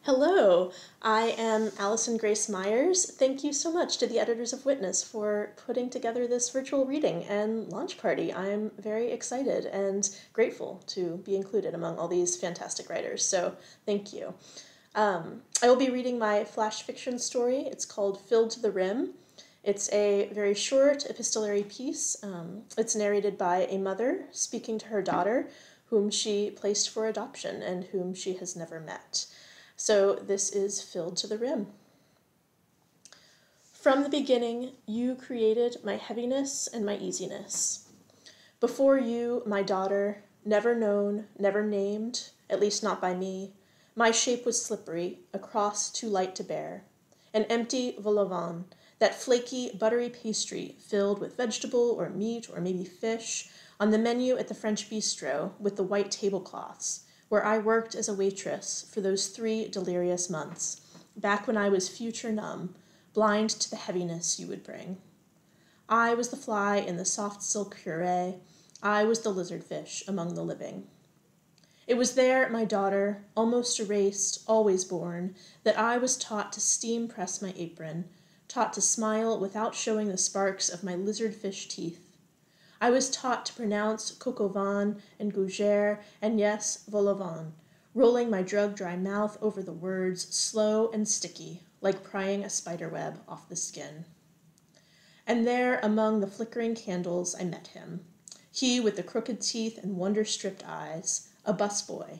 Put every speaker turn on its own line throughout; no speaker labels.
Hello, I am Allison Grace Myers. Thank you so much to the editors of Witness for putting together this virtual reading and launch party. I'm very excited and grateful to be included among all these fantastic writers, so thank you. I will be reading my flash fiction story. It's called Filled to the Rim. It's a very short epistolary piece. It's narrated by a mother speaking to her daughter, whom she placed for adoption and whom she has never met. So this is Filled to the Rim. From the beginning, you created my heaviness and my easiness. Before you, my daughter, never known, never named, at least not by me, my shape was slippery, a cross too light to bear. An empty vol au vent, that flaky, buttery pastry filled with vegetable or meat or maybe fish on the menu at the French bistro with the white tablecloths, where I worked as a waitress for those 3 delirious months, back when I was future numb, blind to the heaviness you would bring. I was the fly in the soft silk puree. I was the lizardfish among the living. It was there, my daughter, almost erased, always born, that I was taught to steam press my apron, taught to smile without showing the sparks of my lizardfish teeth. I was taught to pronounce coq au vin and gougere and yes, vol au vent, rolling my drug-dry mouth over the words, slow and sticky, like prying a spiderweb off the skin. And there, among the flickering candles, I met him. He with the crooked teeth and wonder-stripped eyes, a busboy.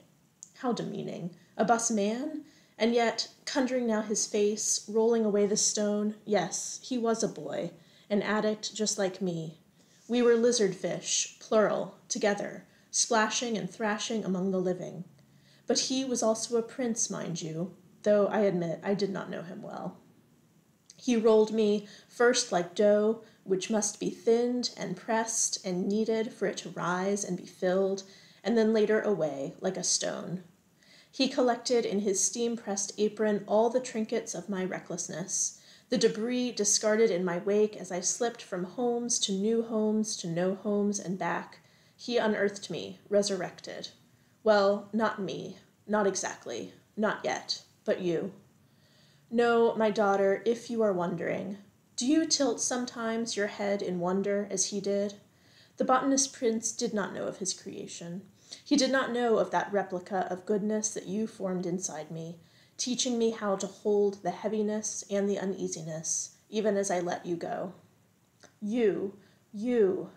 How demeaning. A busman? And yet, conjuring now his face, rolling away the stone, yes, he was a boy, an addict just like me. We were lizardfish, plural, together, splashing and thrashing among the living. But he was also a prince, mind you, though I admit I did not know him well. He rolled me first like dough, which must be thinned and pressed and kneaded for it to rise and be filled, and then later away like a stone. He collected in his steam-pressed apron all the trinkets of my recklessness, the debris discarded in my wake as I slipped from homes to no homes and back. He unearthed me, resurrected. Well, not me, not exactly, not yet, but you. No, my daughter, if you are wondering, do you tilt sometimes your head in wonder as he did? The botanist prince did not know of his creation. He did not know of that replica of goodness that you formed inside me, teaching me how to hold the heaviness and the uneasiness, even as I let you go. You,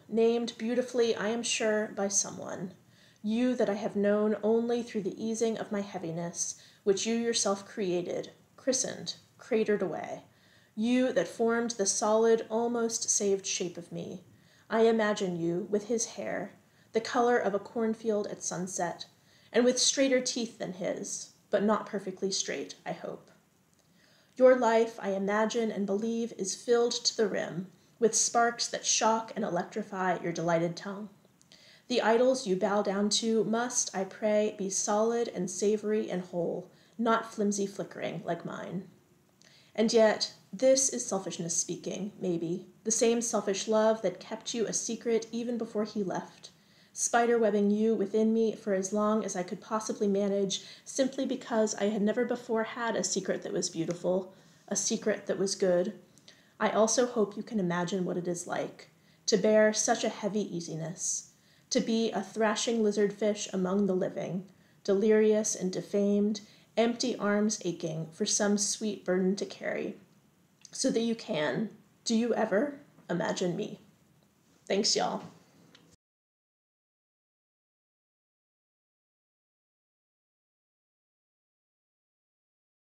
named beautifully, I am sure, by someone. You that I have known only through the easing of my heaviness, which you yourself created, christened, cratered away. You that formed the solid, almost saved shape of me. I imagine you with his hair, the color of a cornfield at sunset, and with straighter teeth than his, but not perfectly straight, I hope. Your life, I imagine and believe, is filled to the rim with sparks that shock and electrify your delighted tongue. The idols you bow down to must, I pray, be solid and savory and whole, not flimsy flickering like mine. And yet, this is selfishness speaking, maybe, the same selfish love that kept you a secret even before he left, spiderwebbing you within me for as long as I could possibly manage, simply because I had never before had a secret that was beautiful, a secret that was good. I also hope you can imagine what it is like to bear such a heavy easiness, to be a thrashing lizardfish among the living, delirious and defamed, empty arms aching for some sweet burden to carry, so that you can, do you ever, imagine me. Thanks, y'all.